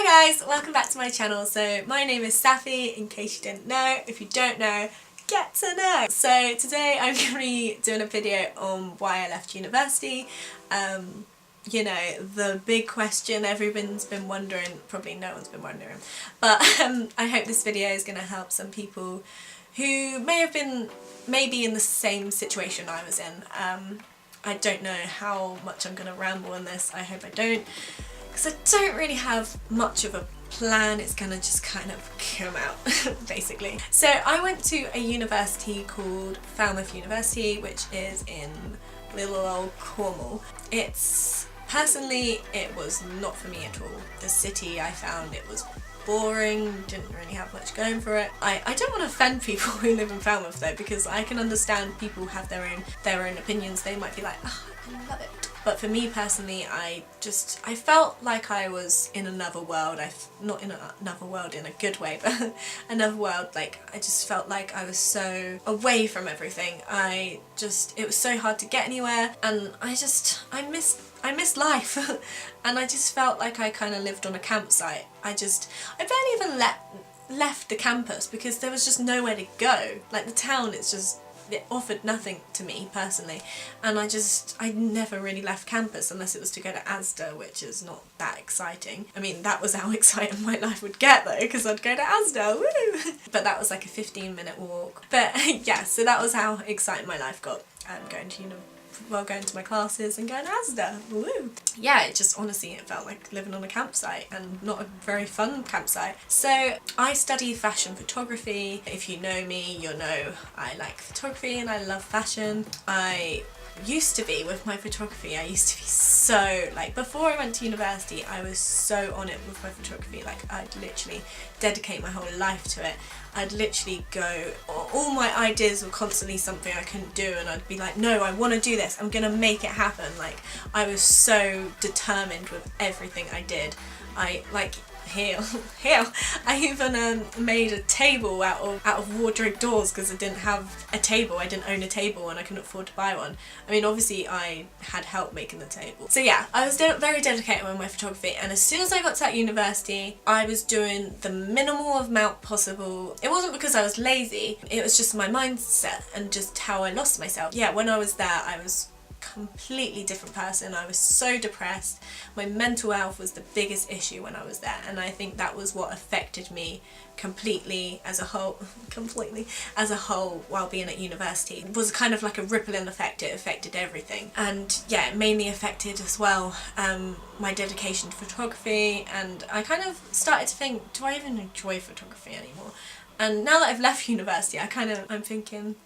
Hi guys, welcome back to my channel. So my name is Sapphi, in case you didn't know. If you don't know, get to know. So today I'm going to be doing a video on why I left university. You know, the big question everyone's been wondering, probably no one's been wondering, but I hope this video is going to help some people who may have been maybe in the same situation I was in. I don't know how much I'm going to ramble on this, I hope I don't, because I don't really have much of a plan. It's gonna just kind of come out basically. So I went to a university called Falmouth University, which is in little old Cornwall. Personally, it was not for me at all. The city, I found it was boring, didn't really have much going for it. I don't want to offend people who live in Falmouth though, because I can understand people have their own opinions. They might be like, oh, I love it. But for me personally, I felt like I was in another world. Not in another world in a good way, but another world. Like, I just felt like I was so away from everything. It was so hard to get anywhere, and I missed life. And I just felt like I kind of lived on a campsite. I barely even left the campus because there was just nowhere to go. Like, the town, it offered nothing to me personally, and I never really left campus unless it was to go to Asda, which is not that exciting. I mean, that was how exciting my life would get though, because I'd go to Asda, woo! But that was like a 15-minute walk. But yeah, so that was how exciting my life got. Going to my classes and going to Asda, woo! Yeah, honestly, it felt like living on a campsite, and not a very fun campsite. So I study fashion photography. If you know me, you'll know I like photography and I love fashion. With my photography, I used to be so, like, before I went to university, I was so on it with my photography. Like, I'd literally dedicate my whole life to it. I'd literally all my ideas were constantly something I couldn't do, and I'd be like, no, I want to do this, I'm gonna make it happen. Like, I was so determined with everything I did. I even made a table out of wardrobe doors because I didn't have a table. I didn't own a table and I couldn't afford to buy one. I mean, obviously I had help making the table. So yeah, I was very dedicated with my photography, and as soon as I got to that university, I was doing the minimal amount possible. It wasn't because I was lazy, it was just my mindset and just how I lost myself. Yeah, when I was there, I was completely different person. I was so depressed. My mental health was the biggest issue when I was there, and I think that was what affected me completely as a whole while being at university. It was kind of like a rippling effect. It affected everything, and yeah, it mainly affected as well my dedication to photography, and I kind of started to think, do I even enjoy photography anymore? And now that I've left university, I'm thinking,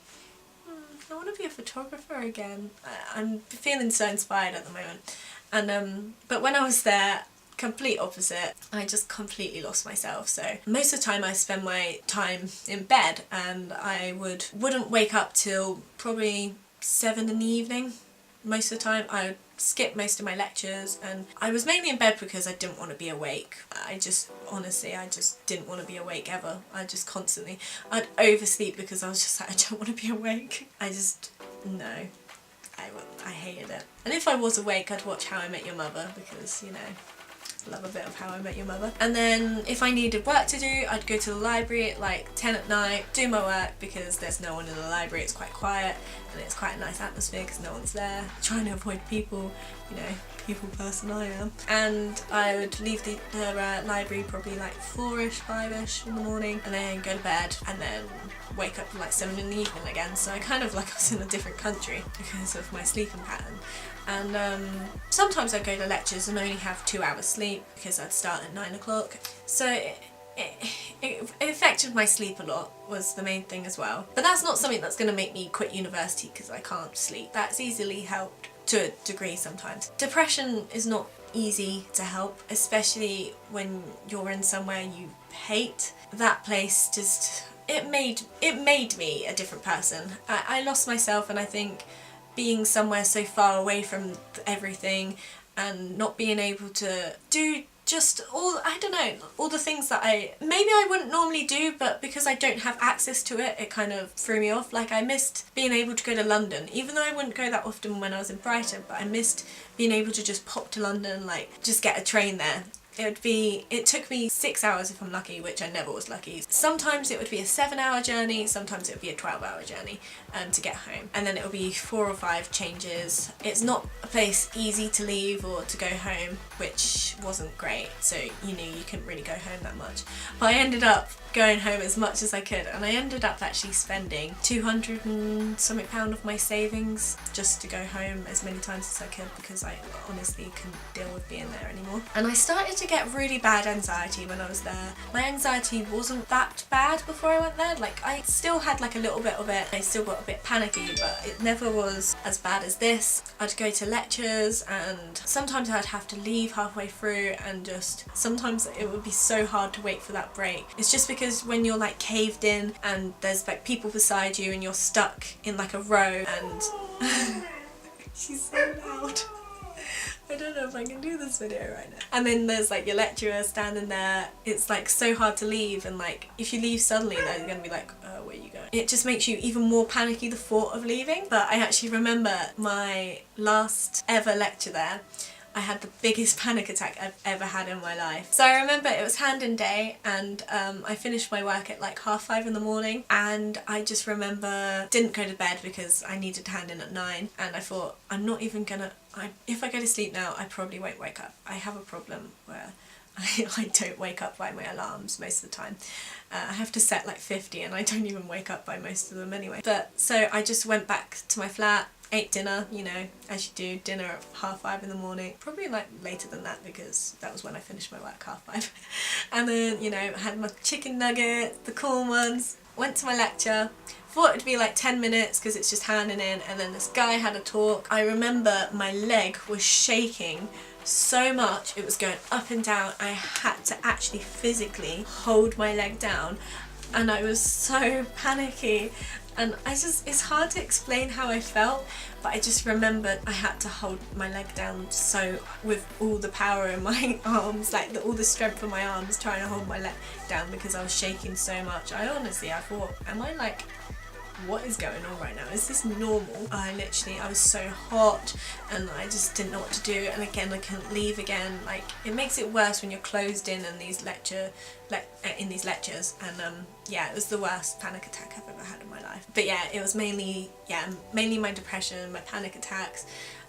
I want to be a photographer again. I'm feeling so inspired at the moment. And but when I was there, complete opposite. I just completely lost myself. So most of the time I spend my time in bed, and I wouldn't wake up till probably 7 in the evening. Most of the time I would skip most of my lectures, and I was mainly in bed because I didn't want to be awake. Honestly, I just didn't want to be awake ever. I'd oversleep because I was just like, I don't want to be awake. No. I hated it. And if I was awake, I'd watch How I Met Your Mother, because, you know, I love a bit of How I Met Your Mother. And then if I needed work to do, I'd go to the library at like 10 at night, do my work, because there's no one in the library. It's quite quiet, and it's quite a nice atmosphere because no one's there. Trying to avoid people, you know, people person I am. And I would leave the library probably like 4ish, 5ish in the morning, and then go to bed, and then wake up at like 7 in the evening again. So I kind of like I was in a different country because of my sleeping pattern. And sometimes I'd go to lectures and only have 2 hours sleep because I'd start at 9 o'clock. So it affected my sleep a lot, was the main thing as well. But that's not something that's going to make me quit university because I can't sleep. That's easily helped to a degree sometimes. Depression is not easy to help, especially when you're in somewhere you hate. That place it made me a different person. I lost myself, and I think being somewhere so far away from everything and not being able to do just all the things that maybe I wouldn't normally do, but because I don't have access to it, it kind of threw me off. Like, I missed being able to go to London, even though I wouldn't go that often when I was in Brighton, but I missed being able to just pop to London, like just get a train there. it took me 6 hours if I'm lucky, which I never was lucky. Sometimes it would be a 7-hour journey, sometimes it would be a 12-hour journey to get home. And then it would be 4 or 5 changes. It's not a place easy to leave or to go home, which wasn't great, so you knew you couldn't really go home that much. But I ended up going home as much as I could, and I ended up actually spending 200 and something pound of my savings just to go home as many times as I could, because I honestly couldn't deal with being there anymore. And I started to get really bad anxiety when I was there. My anxiety wasn't that bad before I went there. Like, I still had like a little bit of it. I still got a bit panicky, but it never was as bad as this. I'd go to lectures and sometimes I'd have to leave halfway through, and just sometimes it would be so hard to wait for that break. It's just because when you're like caved in and there's like people beside you and you're stuck in like a row and she's so loud. I don't know if I can do this video right now. And then there's like your lecturer standing there. It's like so hard to leave, and like if you leave suddenly they're gonna be like, where are you going? It just makes you even more panicky, the thought of leaving. But I actually remember my last ever lecture there, I had the biggest panic attack I've ever had in my life. So I remember it was hand-in day, and I finished my work at like 5:30 in the morning, and I just remember didn't go to bed because I needed to hand in at 9, and I thought, I'm not even gonna, if I go to sleep now I probably won't wake up. I have a problem where I don't wake up by my alarms most of the time. I have to set like 50 and I don't even wake up by most of them anyway. But so I just went back to my flat, ate dinner, you know, as you do, dinner at 5:30 in the morning. Probably like later than that because that was when I finished my work, 5:30. And then, you know, had my chicken nuggets, the corn ones, went to my lecture. Thought it'd be like 10 minutes because it's just handing in, and then this guy had a talk. I remember my leg was shaking so much, it was going up and down. I had to actually physically hold my leg down, and I was so panicky. And it's hard to explain how I felt, but I just remembered I had to hold my leg down so with all the power in my arms, like all the strength in my arms, trying to hold my leg down because I was shaking so much. I thought, am I like, what is going on right now? Is this normal? I was so hot and I just didn't know what to do, and again I couldn't leave again. Like, it makes it worse when you're closed in these lectures, and yeah, it was the worst panic attack I've ever had in my life. But yeah, it was mainly my depression, my panic attacks,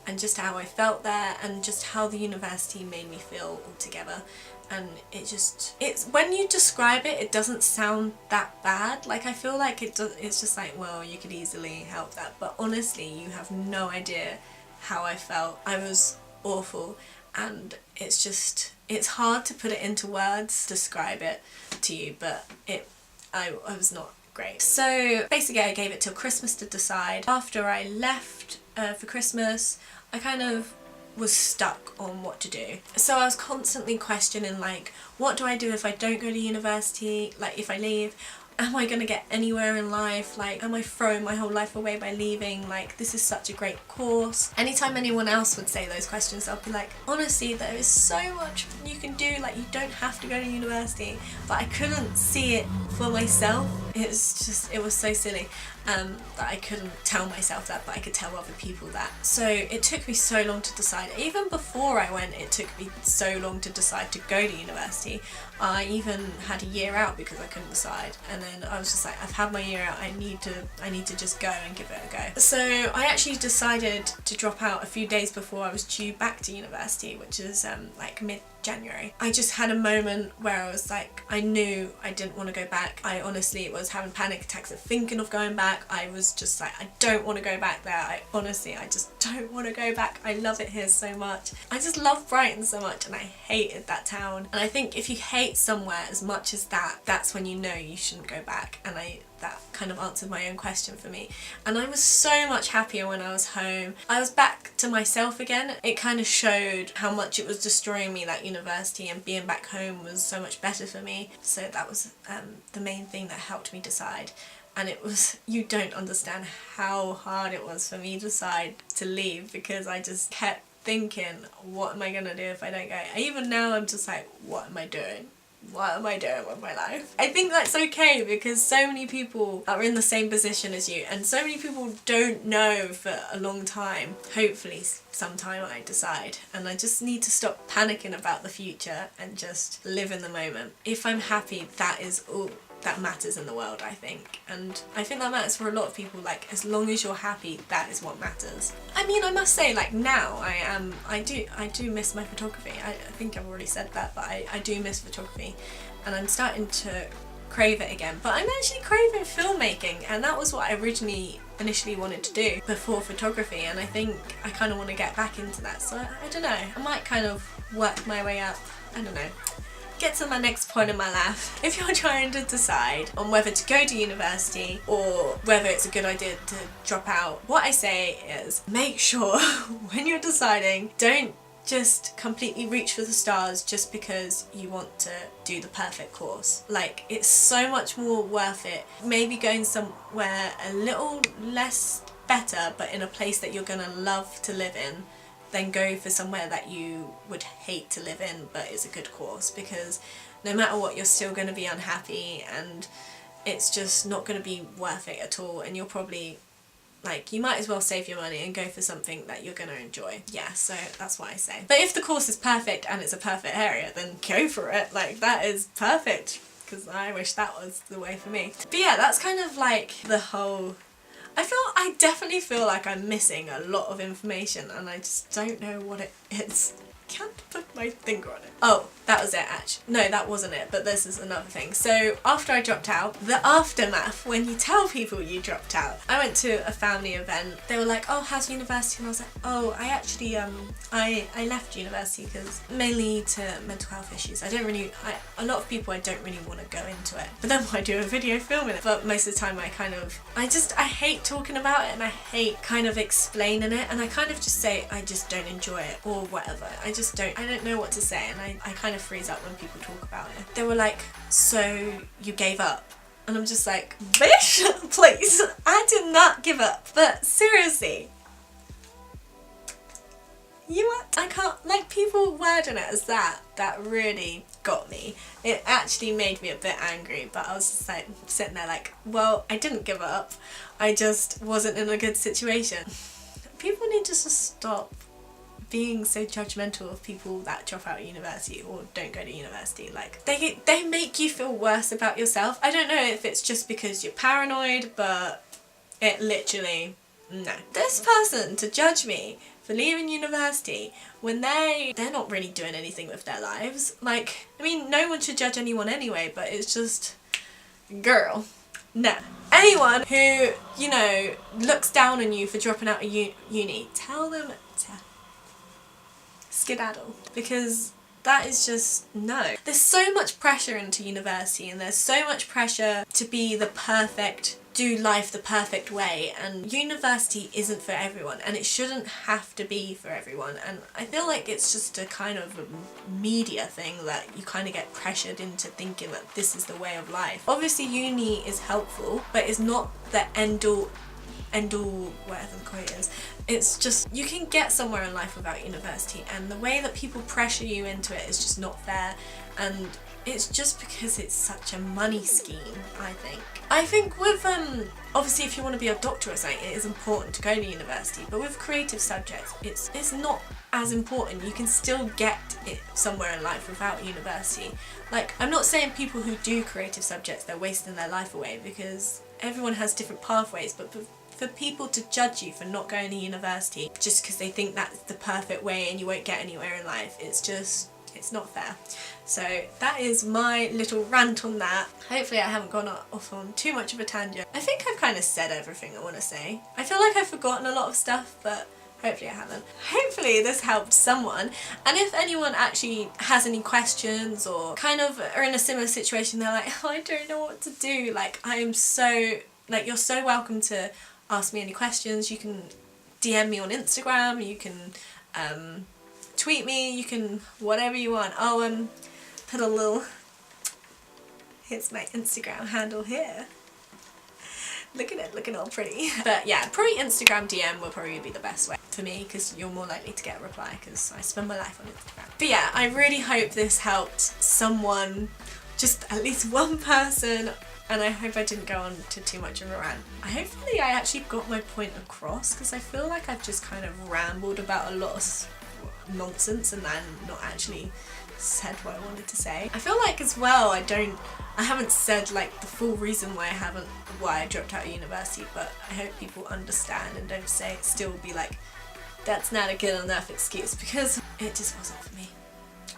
and just how I felt there, and just how the university made me feel altogether. And it's when you describe it, it doesn't sound that bad. Like, I feel like it's just like, well, you could easily help that, but honestly you have no idea how I felt. I was awful, and it's hard to put it into words, describe it to you, but I was not great. So basically I gave it till Christmas to decide. After I left for Christmas, I kind of was stuck on what to do. So I was constantly questioning, like, what do I do if I don't go to university? Like, if I leave, am I gonna get anywhere in life? Like, am I throwing my whole life away by leaving? Like, this is such a great course. Anytime anyone else would say those questions, I'll be like, honestly, there is so much you can do. Like, you don't have to go to university. But I couldn't see it for myself. It was so silly that I couldn't tell myself that, but I could tell other people that. So it took me so long to decide. Even before I went, it took me so long to decide to go to university. I even had a year out because I couldn't decide, and then I was just like, I've had my year out, I need to just go and give it a go. So I actually decided to drop out a few days before I was due back to university, which is like mid-January. I just had a moment where I was like, I knew I didn't want to go back. I honestly was having panic attacks of thinking of going back. I was just like, I don't want to go back there. I just don't want to go back. I love it here so much. I just love Brighton so much, and I hated that town. And I think if you hate somewhere as much as that, that's when you know you shouldn't go back. And that kind of answered my own question for me. And I was so much happier when I was home. I was back to myself again. It kind of showed how much it was destroying me, that university, and being back home was so much better for me. So that was the main thing that helped me decide. And it was, you don't understand how hard it was for me to decide to leave, because I just kept thinking, what am I gonna do if I don't go? Even now I'm just like, what am I doing? what am I doing with my life? I think that's okay because so many people are in the same position as you and so many people don't know for a long time. Hopefully sometime I decide, and I just need to stop panicking about the future and just live in the moment. If I'm happy, that is all that matters in the world, I think. And I think that matters for a lot of people. Like, as long as you're happy, that is what matters. I mean, I must say, like, now I do miss my photography. I think I've already said that, but I do miss photography and I'm starting to crave it again. But I'm actually craving filmmaking, and that was what I initially wanted to do before photography, and I think I kind of want to get back into that. So I don't know, I might kind of work my way up. I don't know. Get to my next point in my life. If you're trying to decide on whether to go to university or whether it's a good idea to drop out, what I say is make sure when you're deciding, don't just completely reach for the stars just because you want to do the perfect course. Like, it's so much more worth it maybe going somewhere a little less better but in a place that you're gonna love to live in than go for somewhere that you would hate to live in but is a good course, because no matter what, you're still going to be unhappy and it's just not going to be worth it at all, and you're probably, like, you might as well save your money and go for something that you're going to enjoy. Yeah, so that's what I say. But if the course is perfect and it's a perfect area, then go for it. Like, that is perfect, because I wish that was the way for me. But yeah, that's kind of like the whole... I definitely feel like I'm missing a lot of information and I just don't know what it is. I can't put my finger on it. Oh, that was it actually. No, that wasn't it, but this is another thing. So after I dropped out, the aftermath, when you tell people you dropped out. I went to a family event. They were like, oh, how's university? And I was like, oh, I actually, I left university because mainly to mental health issues. A lot of people, I don't really want to go into it. But then I do a video filming it. But most of the time I hate talking about it and I hate kind of explaining it. And I kind of just say, I just don't enjoy it or whatever. I don't know what to say, and I kind of freeze up when people talk about it. They were like, so you gave up? And I'm just like, bitch, please, I did not give up. But seriously, I can't, like, people wording it as that really got me. It actually made me a bit angry, but I was just like sitting there like, well, I didn't give up, I just wasn't in a good situation. People need to just stop being so judgmental of people that drop out of university or don't go to university. Like, they make you feel worse about yourself. I don't know if it's just because you're paranoid, but it literally, no. This person to judge me for leaving university when they're not really doing anything with their lives. Like, I mean, no one should judge anyone anyway, but it's just, girl, no. Anyone who, you know, looks down on you for dropping out of uni, tell them to skedaddle, because that is just, no. There's so much pressure into university and there's so much pressure to be the perfect, do life the perfect way, and university isn't for everyone and it shouldn't have to be for everyone. And I feel like it's just a kind of a media thing that you kind of get pressured into thinking that this is the way of life. Obviously uni is helpful, but it's not the end all, whatever the quote is. It's just, you can get somewhere in life without university, and the way that people pressure you into it is just not fair, and it's just because it's such a money scheme, I think. I think with, obviously if you want to be a doctor or something, it is important to go to university, but with creative subjects, it's not as important. You can still get it somewhere in life without university. Like, I'm not saying people who do creative subjects, they're wasting their life away, because everyone has different pathways, but for people to judge you for not going to university just because they think that's the perfect way and you won't get anywhere in life, it's not fair. So that is my little rant on that. Hopefully I haven't gone off on too much of a tangent. I think I've kind of said everything I want to say. I feel like I've forgotten a lot of stuff, but hopefully I haven't. Hopefully this helped someone, and if anyone actually has any questions or kind of are in a similar situation, they're like, oh, I don't know what to do, like, you're so welcome to ask me any questions. You can DM me on Instagram, you can tweet me, you can whatever you want. I'll put a little, here's my Instagram handle here. Look at it, looking all pretty. But yeah, probably Instagram DM will probably be the best way for me because you're more likely to get a reply because I spend my life on Instagram. But yeah, I really hope this helped someone, just at least one person, and I hope I didn't go on to too much of a rant. Hopefully I actually got my point across because I feel like I've just kind of rambled about a lot of nonsense and then not actually said what I wanted to say. I feel like as well I haven't said like the full reason why I dropped out of university, but I hope people understand and don't still be like, that's not a good enough excuse, because it just wasn't for me.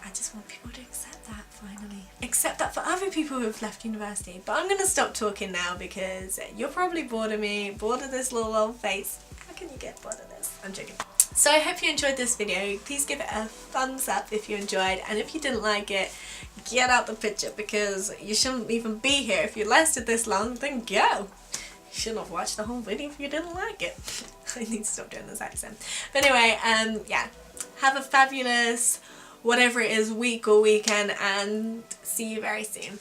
I just want people to accept that finally. Accept that for other people who have left university. But I'm gonna stop talking now because you're probably bored of me, bored of this little old face. How can you get bored of this? I'm joking. So I hope you enjoyed this video. Please give it a thumbs up if you enjoyed, and if you didn't like it, get out the picture because you shouldn't even be here. If you lasted this long, then go. You shouldn't have watched the whole video if you didn't like it. I need to stop doing this accent. But anyway, yeah, have a fabulous whatever it is week or weekend, and see you very soon.